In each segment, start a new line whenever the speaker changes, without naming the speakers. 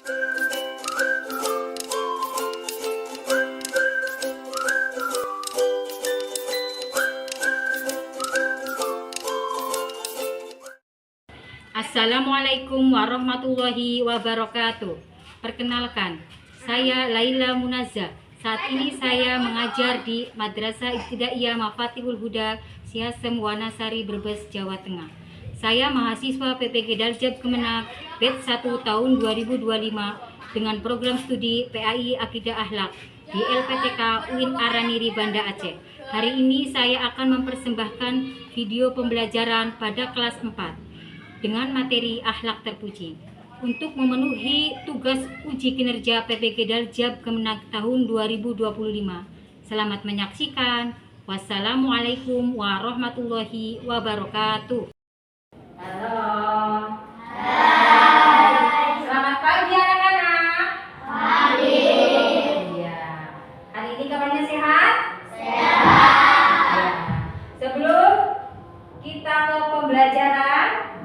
Assalamualaikum warahmatullahi wabarakatuh. Perkenalkan, saya Laila Munazza. Saat ini saya mengajar di Madrasah Ibtidaiyah Mafatihul Huda, Siasem Wanasari, Brebes, Jawa Tengah. Saya mahasiswa PPG Daljab Kemenag batch 1 tahun 2025 dengan program studi PAI Akidah Akhlak di LPTK UIN Araniri, Banda Aceh. Hari ini saya akan mempersembahkan video pembelajaran pada kelas 4 dengan materi akhlak terpuji untuk memenuhi tugas uji kinerja PPG Daljab Kemenag tahun 2025. Selamat menyaksikan. Wassalamualaikum warahmatullahi wabarakatuh. Halo. Hai. Selamat pagi anak-anak. Pagi. Iya. Hari ini kabarnya sehat? Sehat. Ya. Sebelum kita ke pembelajaran,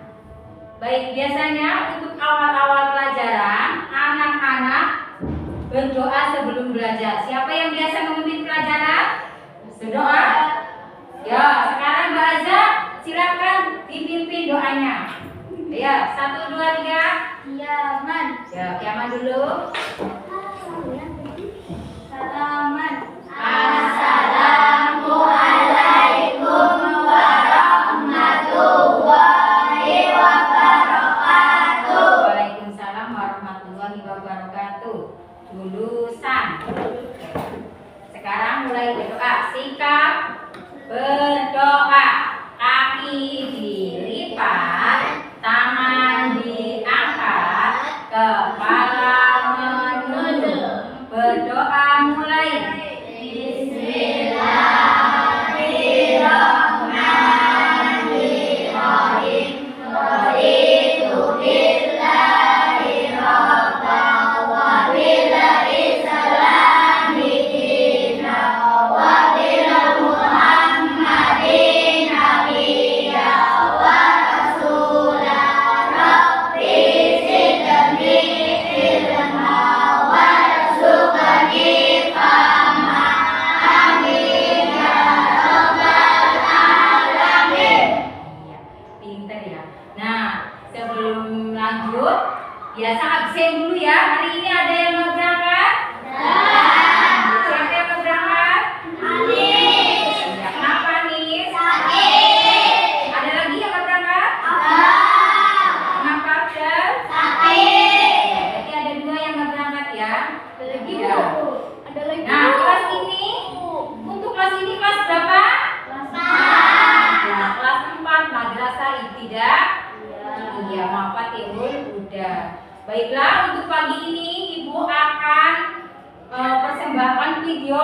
baik, biasanya untuk awal-awal pelajaran, anak-anak berdoa sebelum belajar. Siapa yang biasa memimpin pelajaran? Berdoa? Ya, sekarang Mbak Aza, silakan dipimpin doanya. Ya, 1, 2, 3.
Kiaman.
Ya, kiaman dulu.
Salaman.
Assalamualaikum warahmatullahi wabarakatuh. Waalaikumsalam warahmatullahi wabarakatuh. Lulusan. Sekarang mulai berdoa. Sikap berdoa. Kaki dilipat, tangan diangkat, kepala menunduk. Berdoa mulai. Bismillahirrahmanirrahim. Raditu billahi rabban wa bil islami dinan wa bil Muhammadin nabiyya wa rasulah. Rabbi zidni ilma warzuqni fahma. Amin ya rabbal alamin. Pinter ya. Nah, sebelum lanjut, biasa absen dulu ya. Hari ini ada yang mau berangkat? Siapa yang mau berangkat? Anis. Ya, kenapa Anis? Sakit. Ada lagi yang mau berangkat? Kenapa Abdel? Sakit. Berarti ada 2 yang mau berangkat ya. Ya. Nah, kelas ini, untuk kelas ini kelas berapa? Nah, kelas 4 Madrasah Ibtidaiyah Mafatihul Huda. Baiklah, untuk pagi ini Ibu akan persembahkan video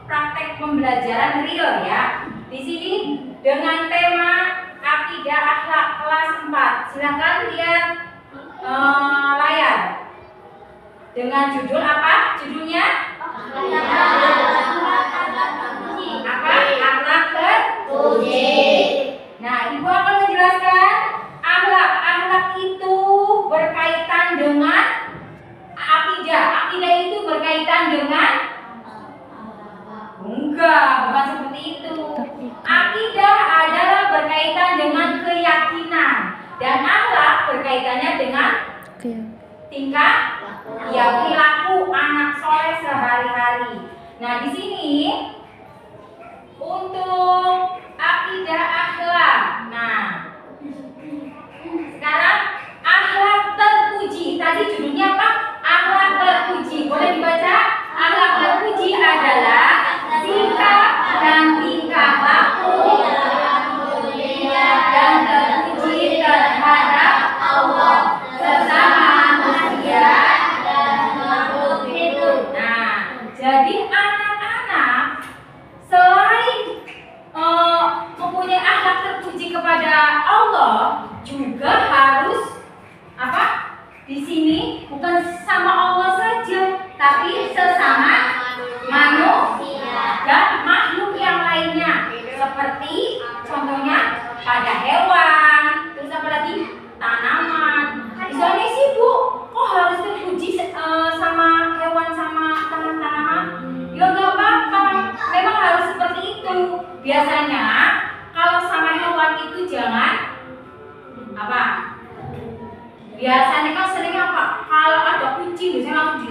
praktek pembelajaran real ya. Di sini dengan tema Akidah Akhlak kelas 4. Silakan lihat layar. Dengan judul apa? Judulnya? Apa? Akhlak terpuji. Nah, Ibu akan menjelaskan akhlak. Akhlak itu berkaitan dengan akidah. Akidah itu berkaitan dengan? Enggak, bukan seperti itu. Akidah adalah berkaitan dengan keyakinan, dan akhlak berkaitannya dengan tingkah, ya, perilaku anak soleh sehari-hari. Nah, di sini untuk akidah akhlak. Nah, sekarang akhlak terpuji. Tadi judulnya apa? Akhlak terpuji. Boleh dibaca? Akhlak terpuji adalah sikap dan tingkah laku dan terpuji terhadap Allah, sesama manusia dan makhluk hidup. Nah, jadi anak-anak selain mempunyai akhlak terpuji kepada Allah, juga harus apa? Di sini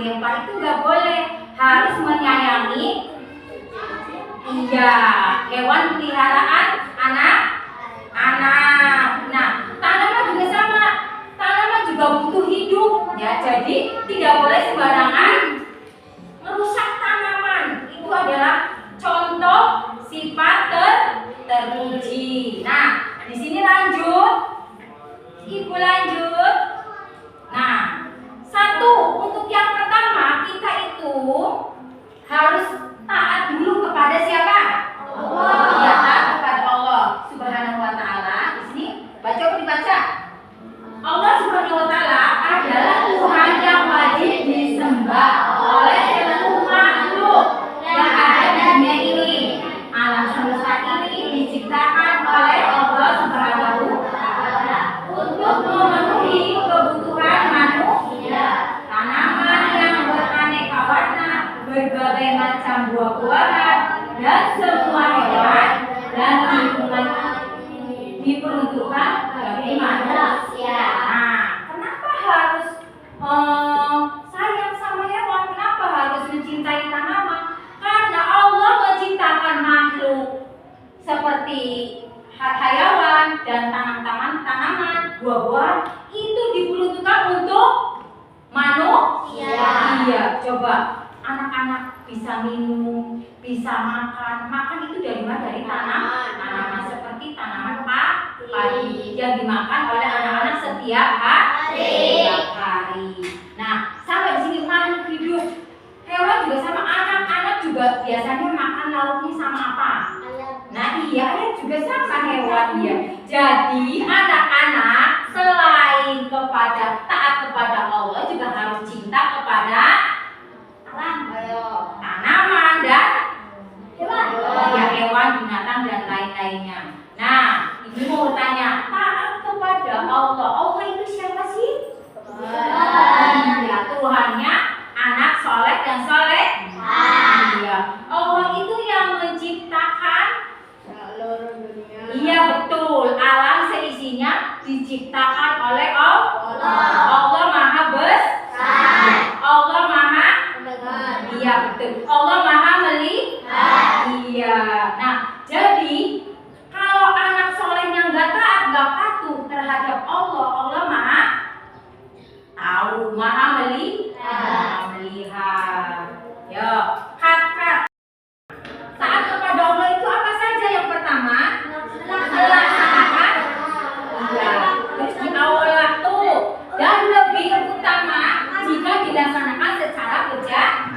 dilempar itu nggak boleh, harus menyayangi hewan peliharaan anak. Nah, tanaman juga sama, tanaman juga butuh hidup ya, jadi tidak boleh sembarangan merusak tanaman. Itu adalah contoh sifat terpuji. Nah, di sini Ibu lanjut. Nah, untuk yang pertama kita itu harus taat dulu kepada siapa? Allah. Ya, taat kepada Allah Subhanahu wa taala. Di sini dibaca. Allah Subhanahu wa taala adalah Tuhan yang wajib disembah oleh seluruh makhluk yang ada di dunia ini. Alam semesta ini diciptakan oleh Allah Subhanahu wa taala untuk memenuhi kebutuhan manusia. Tanaman yang beraneka warna, berbagai macam buah-buahan, dan semua hewan dan lingkungan diperuntukkan bagi manusia. Nah, kenapa harus sayang sama hewan? Kenapa harus mencintai tanaman? Karena Allah menciptakan makhluk seperti hayawan dan tanaman, buah-buahan itu diperuntukkan untuk manusia. Iya, coba anak-anak bisa minum, bisa makan itu dari mana? Dari tanaman seperti tanaman padi yang dimakan oleh anak-anak setiap hari. Nah, sampai di sini makhluk hidup. Hewan juga sama, anak-anak juga biasanya makan lauknya sama apa? Nah, ayam juga sama hewan ya. Jadi anak-anak selain taat kepada Allah juga harus cinta kepada tanaman dan hewan, binatang dan lain-lainnya. Nah, ini mau tanya, taat kepada Allah. Allah itu siapa sih? Ya, Tuhannya anak soleh dan soleh. Iya. Allah itu yang menciptakan seluruh dunia. Iya, betul. Alam seisinya diciptakan oleh Allah. Allah Maha Besar. Allah Maha Mendengar. Iya, betul. Allah Maha Melihat. Iya. Nah, jadi kalau anak solehnya nggak taat, nggak patuh terhadap Allah, Allah Maha tahu, Maha melihat. Yo, kat. Taat kepada Allah itu apa saja? Yang pertama, melaksanakan. Iya. Terus di awal waktu dan lebih utama jika dilaksanakan secara berjamaah.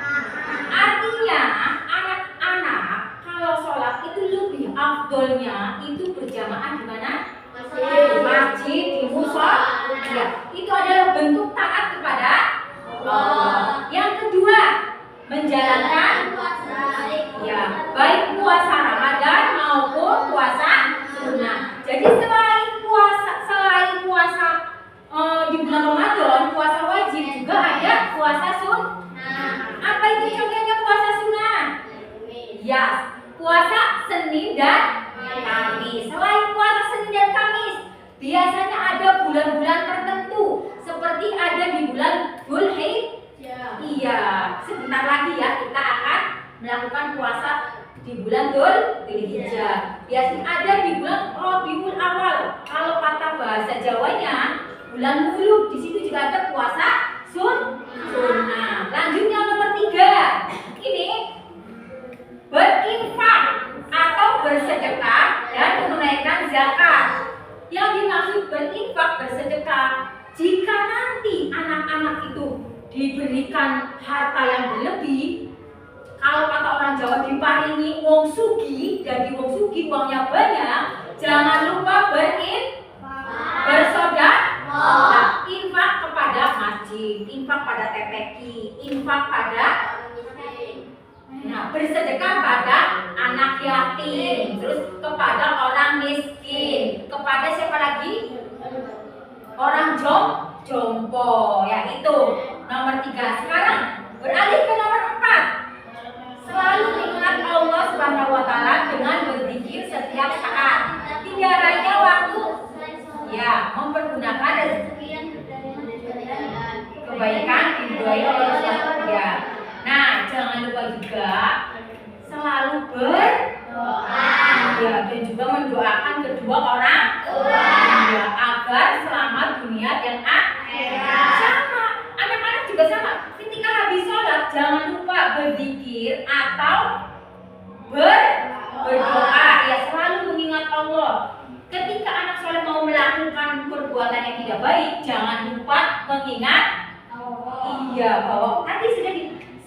Artinya anak-anak kalau sholat itu lebih afdolnya itu berjamaah di mana? Di masjid, di musola. Ya, itu adalah bentuk taat kepada Allah. Yang kedua, menjalankan baik puasa Ramadan maupun puasa sunnah. Jadi selain puasa di bulan Ramadan, puasa wajib, juga ada puasa sunnah. Apa itu contohnya puasa sunnah? Ya, puasa Senin dan Kamis. Selain puasa Senin dan Kamis, biasanya ada bulan-bulan tertentu, seperti ada di bulan Dzulhijjah. Iya, sebentar lagi ya kita akan melakukan puasa di bulan Dzulhijjah. Biasanya ada di bulan Rabiul Awal. Kalau kata bahasa Jawanya, bulan Mulud. Di situ juga ada puasa sunnah. Lanjut yang nomor 3. Ini berinfak atau bersedekah dan menunaikan zakat. Yang dimaksud berinfak, bersedekah, jika nanti anak-anak itu diberikan harta yang berlebih, kalau kata orang Jawa diparingi wong sugi, jadi wong sugi uangnya banyak, jangan lupa bersedekah. Infak kepada masjid, infak pada TPQ, infak pada bersedekah pada anak yatim, terus kepada orang miskin, kepada siapa lagi? Orang jompo, ya itu nomor 3. Sekarang beralih ke nomor 4. Selalu ingat Allah Subhanahu wa taala dengan berzikir setiap saat. Tidak hanya waktu mempergunakan rezeki kebaikan diridhoi oleh Allah. Iya. Nah, jangan lupa juga selalu berdoa. Iya, dan juga mendoakan kedua orang tua. Iya, agar selamat dunia dan akhirat. Sama, anak-anak juga sama. Ketika habis sholat, jangan lupa berzikir atau berdoa. Ya, selalu mengingat Allah. Ketika anak soleh mau melakukan perbuatan yang tidak baik, jangan lupa mengingat iya bahwa tadi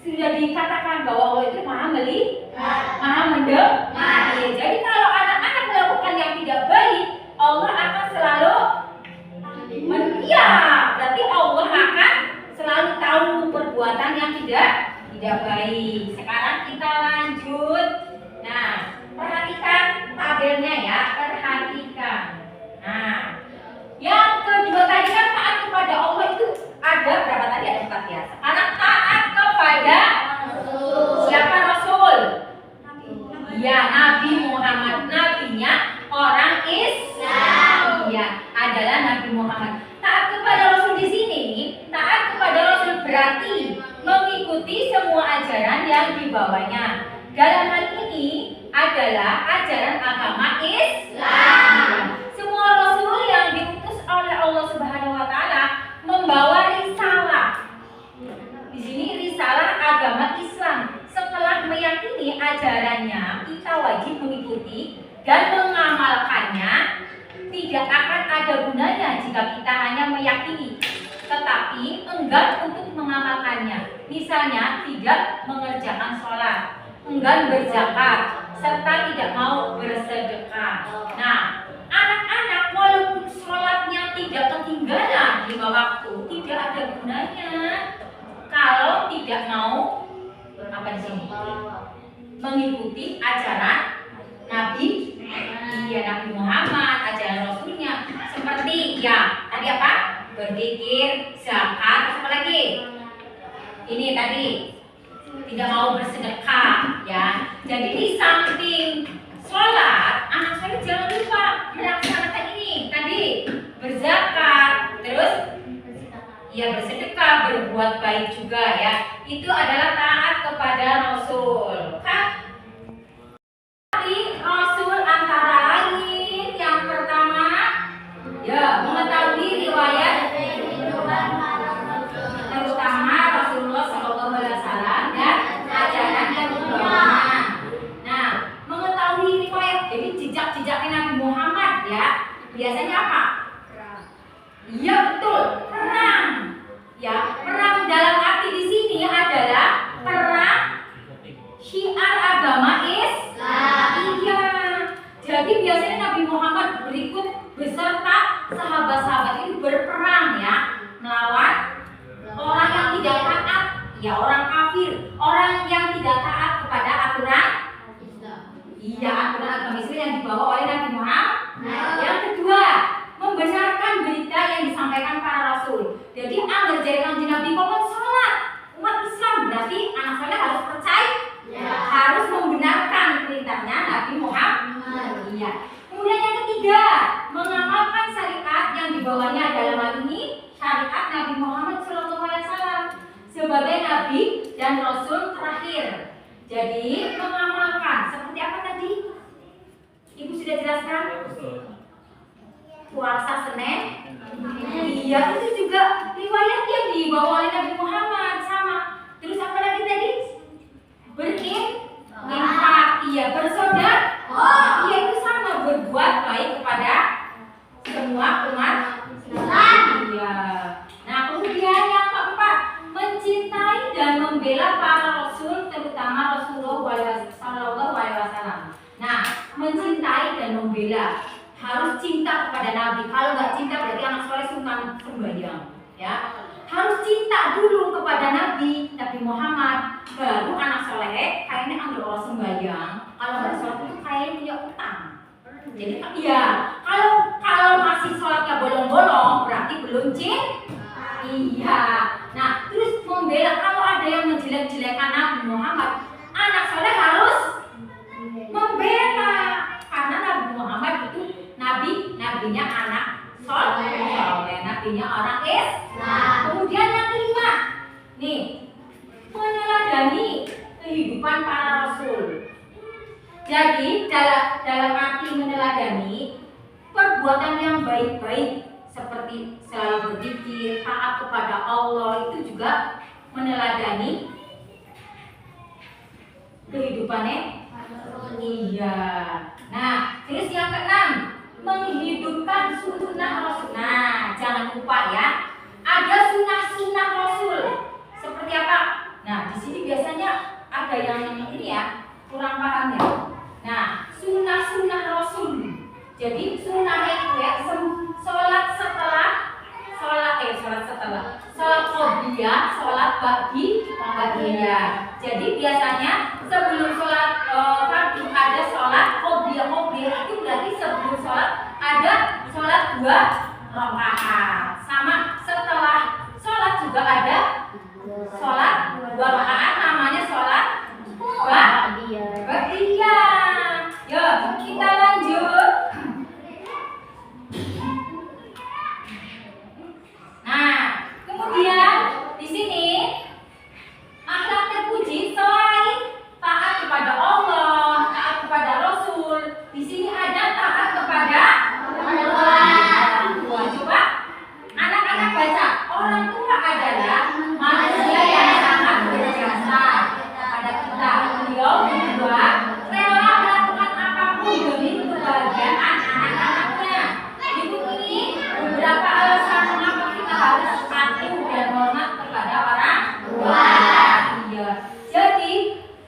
sudah dikatakan bahwa Allah itu maha melihat, maha mendengar. Iya, jadi kalau anak-anak melakukan yang tidak baik, Allah akan selalu berarti Allah akan selalu tahu perbuatan yang tidak baik. Sekarang kita lanjut. Nah, perhatikan tabelnya ya, perhatikan. Nah, yang kedua tadi kan taat kepada Allah itu ada berapa tadi? Ada 4 ya. Sekarang taat kepada siapa? Rasul. Ya, Nabi Muhammad. Nabinya orang Islam. Ya, adalah Nabi Muhammad. Taat kepada Rasul di sini, taat kepada Rasul berarti mengikuti semua ajaran yang dibawanya. Dalam hal ini adalah ajaran agama Islam. Semua rasul yang diutus oleh Allah Subhanahu wa taala membawa risalah. Di sini risalah agama Islam. Setelah meyakini ajarannya, kita wajib mengikuti dan mengamalkannya. Tidak akan ada gunanya jika kita hanya meyakini tetapi enggan untuk mengamalkannya. Misalnya tidak mengerjakan sholat, enggan berzakat, serta tidak mau bersedekah. Nah, anak-anak walaupun sholatnya tidak ketinggalan 5 waktu, tidak ada gunanya kalau tidak mau apa di sini? Mengikuti ajaran Nabi, Nabi Muhammad, ajaran Rasulnya. Seperti ya tadi apa? Berzikir, zakat, terus apa lagi? Ini tadi tidak mau bersedekah, ya. Jadi di samping sholat, anak saya jangan lupa melaksanakan ini tadi, berzakat, terus ya bersedekah, berbuat baik juga ya. Itu adalah taat kepada Rasul. Rasul antara lain yang pertama ya mengetahui riwayat terutama Rasulullah SAW dan ajaran yang dibawanya. Nah, mengetahui riwayat jadi jejak-jejaknya Nabi Muhammad ya. Biasanya apa? Iya betul, perang. Ya, perang dalam arti di sini adalah perang syiar agama Islam. Iya. Jadi biasanya Nabi Muhammad berikut beserta sahabat-sahabat itu berperang ya, melawan orang yang tidak taat, ya orang kafir, orang yang tidak taat kepada aturan iya aturan agama Islam yang dibawa oleh Nabi Muhammad. Yang kedua, membenarkan berita yang disampaikan para rasul. Jadi agar jaringan Nabi Muhammad sholat umat Islam berarti anak saya harus percaya, harus membenarkan perintahnya Nabi Muhammad. Iya. Kemudian yang ketiga, mengamalkan syariat yang dibawanya dalam hal ini syariat Nabi Muhammad SAW sebagai Nabi dan Rasul terakhir. Jadi mengamalkan seperti apa tadi? Ibu sudah jelaskan? Puasa Senin. Iya, itu juga riwayat yang dibawa oleh Nabi Muhammad sama. Terus apa lagi tadi? Berinfak, iya, bersaudara. Iya, itu sama, berbuat baik kepada semua umat Islam. Iya. Nah, kemudian yang keempat, mencintai dan membela para rasul, terutama Rasulullah SAW. Nah, mencintai dan membela, harus cinta kepada Nabi. Kalau nggak cinta berarti anak soleh sungkan sembahyang. Ya, harus cinta dulu kepada Nabi Muhammad, baru anak soleh kayaknya ambil orang sembahyang. Kalau nggak sholat itu kayaknya punya utang. Jadi ya, kalau masih sholatnya bolong-bolong berarti belum cinta. Iya. Nah, terus membela, kalau ada yang menjelek-jelekan Nabi Muhammad, anak soleh harus membela, karena Nabi Muhammad itu nabinya anak soleh, nabinya orang Islam. Kemudian yang kelima, nih, Jadi dalam arti meneladani perbuatan yang baik-baik seperti selalu berzikir, taat kepada Allah itu juga meneladani kehidupannya. Iya. Nah, terus yang keenam, menghidupkan sunnah Rasul. Nah, jangan lupa ya, ada sunnah Rasul. Seperti apa? Nah, di sini biasanya ada yang ini ya, kurang paham ya. Nah, sunnah Rasul. Jadi sunnahnya itu ya, sholat qobliyah, sholat ba'diyah. Jadi biasanya sebelum sholat fardu ada sholat qobliyah itu berarti sebelum sholat ada sholat 2 rakaat. Sama setelah sholat juga ada sholat 2 rakaat, namanya sholat ba'diyah. Yuk kita lanjut. Nah, kemudian di sini akhlak terpuji selain taat kepada Allah, taat kepada Rasul. Di sini ada taat kepada orang tua. Coba anak-anak baca. Orang tua adalah manusia yang sangat berjasa kepada kita. Beliau berdua rela melakukan apapun demi kebahagiaan anak-anaknya. Di buku ini beberapa alasan mengapa kita harus patuh dan hormat kepada orang tua. Iya. Jadi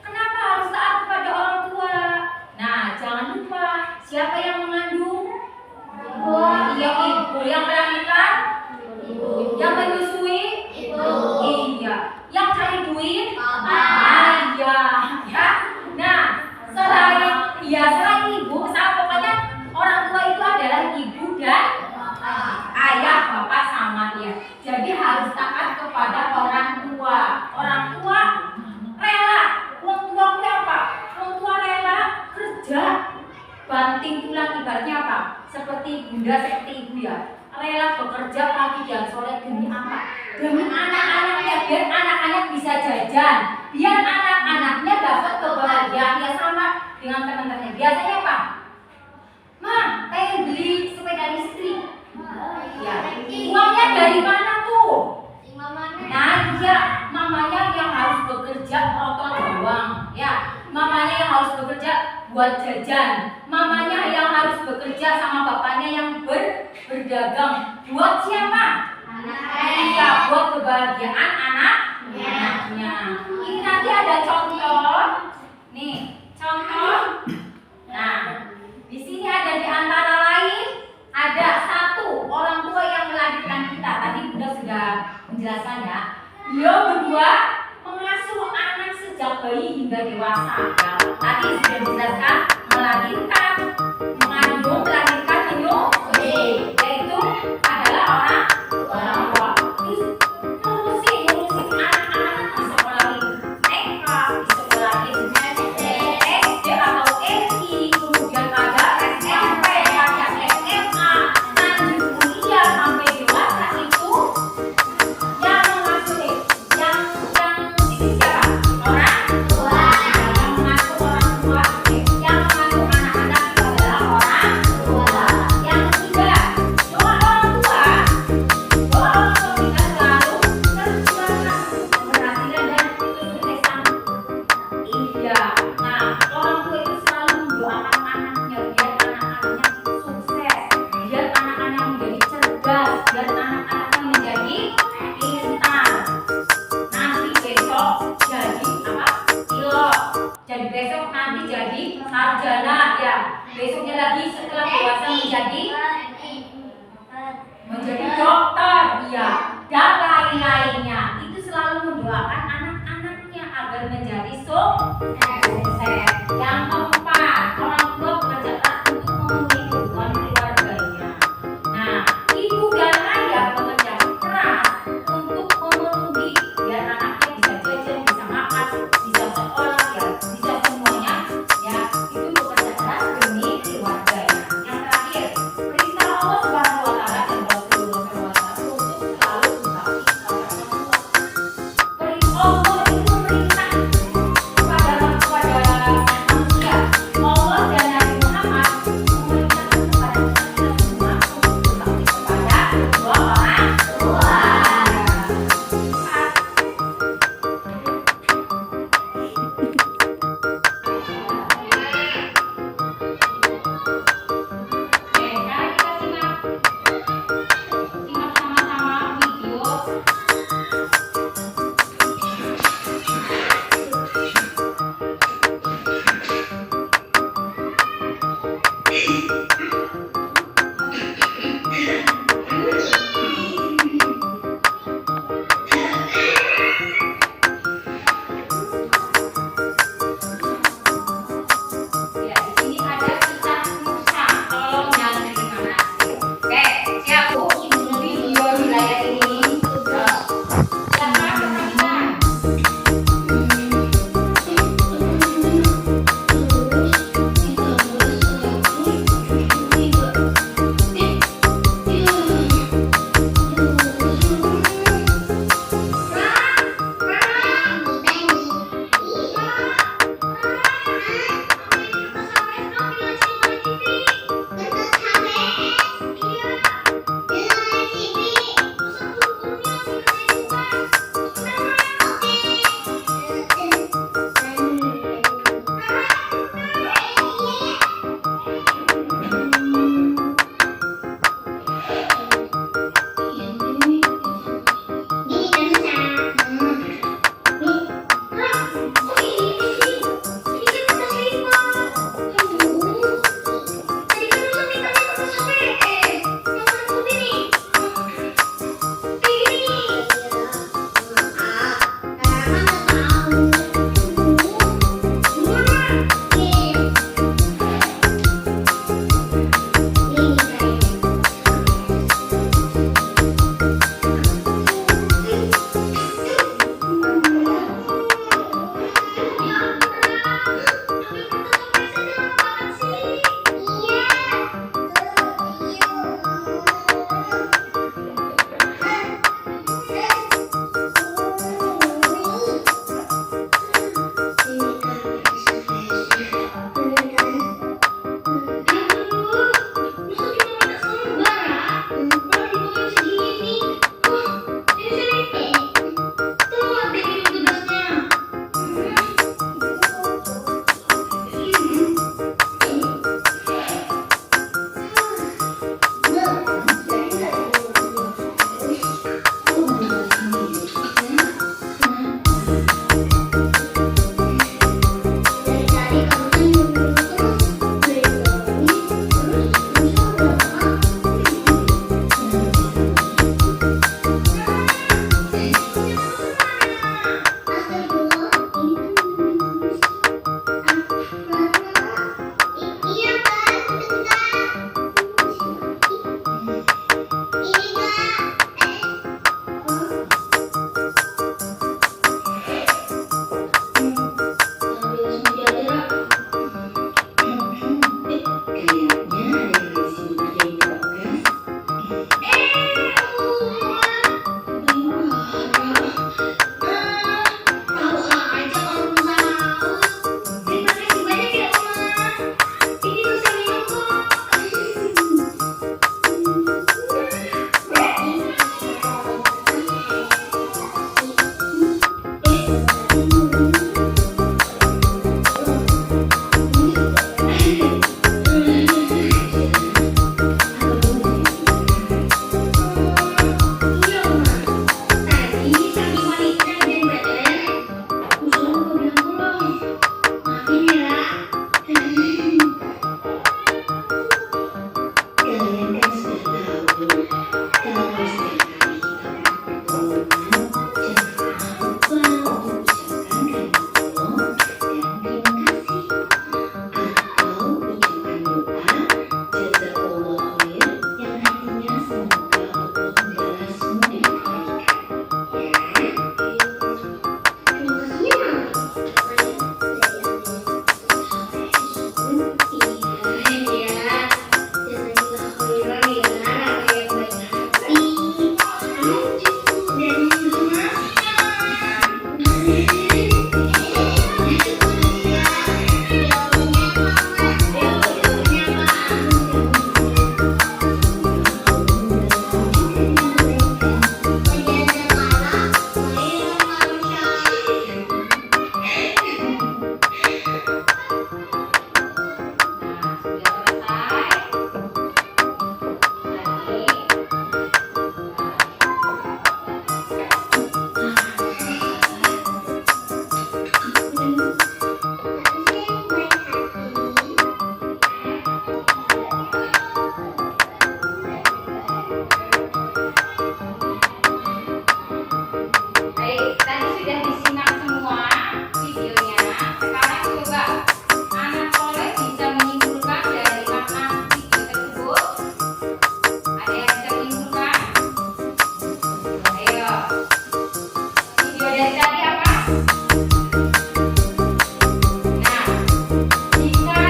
kenapa harus taat kepada orang tua? Nah, jangan lupa siapa yang mengandung? Iya, ibu. Yang melahirkan? Yang menyusui? Iya. Yang cari duit? Iya. Ya. Nah, selain ibu, pokoknya orang tua itu adalah ibu dan ayah, bapak sama dia. Jadi harus taat kepada orang tua. Orang tua rela. Orang tua apa? Orang tua rela kerja banting tulang, ibaratnya apa? Seperti bunda, seperti ibu ya. Rela bekerja pagi dan sore demi apa? Demi anak-anaknya, biar anak-anak bisa jajan, biar anak-anaknya dapat kebahagiaan. Ya sama dengan teman-temannya. Biasanya apa? Ma, pengen beli sepeda listrik. Ya, uangnya dari mana tuh? Nah, dia mamanya yang harus bekerja otol doang. Ya, mamanya yang harus bekerja buat jajan. Mamanya yang harus bekerja sama bapaknya yang berdagang. Buat siapa? Iya, buat kebahagiaan anaknya. Ini nanti ada contoh. Nih, contoh. Nah, di sini ada di antara lain ada satu orang tua yang melahirkan kita. Tadi Bunda sudah menjelaskan ya. Beliau berdua mengasuh anak sejak bayi hingga dewasa. Ya, tadi sudah dijelaskan melahirkan, mengandung, melahirkan, menyusui. Yaitu adalah orang tua. Terus ngurusin anak-anak di sekolah TK, di sekolah SD atau SD, kemudian ada SMP, ada SMA, lanjut kuliah sampai dewasa itu yang mengasuh yang itu siapa? Orang tua. Yang mengasuh orang tua, yang mengasuh anak-anak itu adalah orang tua. Yang ketiga, doa orang tua. Doa orang tua kita selalu tercurahkan keberhasilan dan kesuksesan. Iya. Nah, orang tua itu selalu mendoakan anaknya biar anak-anaknya sukses, biar anak-anak menjadi cerdas, biar anak-anaknya menjadi pintar. Nanti besok jadi apa? Pilot. Jadi besok nanti jadi sarjana ya. Besoknya lagi setelah dewasa menjadi dokter, iya, dan lain-lainnya. Itu selalu mendoakan anak-anaknya agar menjadi sukses. Yang keempat, orang tua bekerja keras untuk memenuhi kebutuhan keluarganya. Nah, ibu dan ayah bekerja keras untuk memenuhi biar anaknya bisa jajan, bisa makan, bisa sekolah, ya, bisa semuanya. Ya, itu bekerja keras demi keluarganya. Yang terakhir, perintah Allah Subhanahu wa Ta'ala dan Rasulullah SAW untuk selalu berbakti kepada orang tua. Perintah Allah itu memerintah kepada manusia Baik, tadi sudah disimak semua videonya. Sekarang coba anak soleh bisa menyimpulkan dari makna video tersebut. Ada yang bisa menyimpulkan? Ayo. Video dari tadi apa? Nah, jika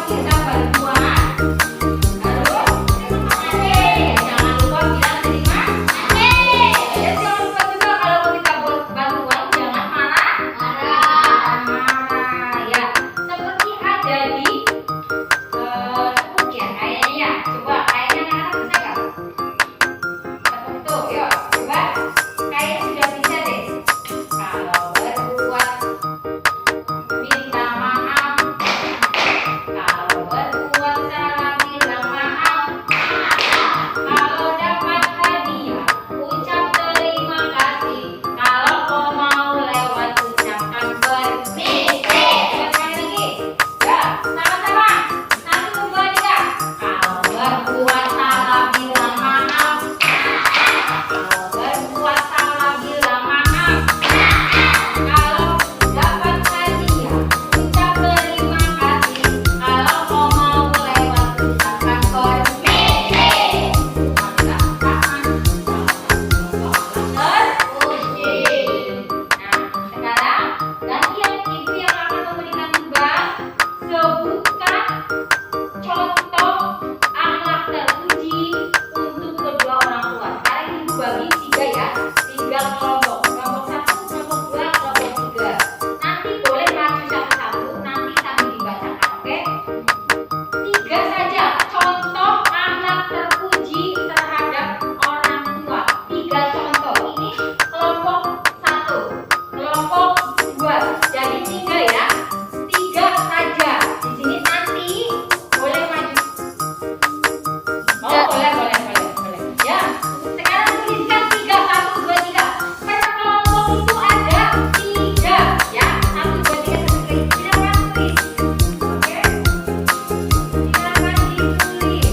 kita bantuan, lalu jangan lupa bilang terima. Dan jangan lupa juga kalau kita buat bantuan jangan marah. Ya, seperti ada di tepuk ya kayaknya ya. Coba kayaknya anak-anak bisa nggak? Tepuk tuh, yuk coba. Kayaknya sudah bisa deh. Kalau berbuat minta maaf. Kalau berbuat salah bilang maaf. Kalau dapat hadiah ucap terima kasih. Kalau kau mau lewat ucapkan permisi. Coba sekali lagi. Ya, sama-sama. 1, 2, 3. Kalau berbuat salah bilang maaf. Kalau berbuat salah bilang maaf. Kalau dapat hadiah ucap terima kasih. Kalau kau mau lewat ucapkan permisi. Nah, sekarang gantian ibu yang akan memberikan tugas. Sebutkan contoh akhlak terpuji untuk kedua orang tua. Sekarang ibu bagi 3 ya, 3 kelompok. Kelompok 1, kelompok 2, kelompok 3. Nanti boleh maju satu-satu, nanti sambil dibacakan, oke? 3 saja contoh akhlak terpuji terhadap orang tua. 3 contoh. Ini kelompok 1, kelompok 2. Jadi 3 ya. 3 saja. Di sini nanti boleh maju. Oh, boleh. Ya. Sekarang tuliskan 3, 1, 2, 3. Per kelompok itu ada 3 ya. 1, 2, 3 sampai ke silakan tulis. Oke. Silakan ditulis.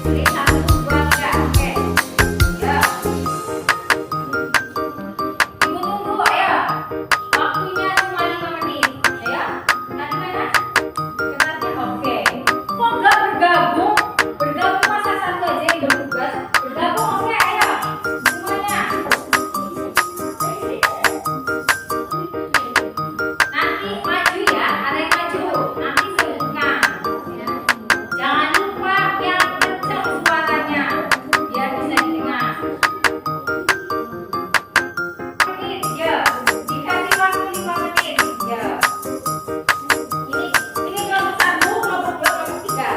Tulis 1, 2, 3. Oke. Ya. Ibu tunggu ya. Waktunya cuma 5 menit. Ya. Tadi mana? Ketatnya oke. Kok nggak bergabung? Bergabung masa satu aja yang bertugas. Bergabung oke ayo. Semuanya. Nanti maju ya. Ada yang maju. Nanti sebutkan. Jangan lupa yang kencang suaranya biar bisa didengar. Menit ya. Dikasih waktu 5 menit ya. Ini kelompok 1, kelompok 2, kelompok 3.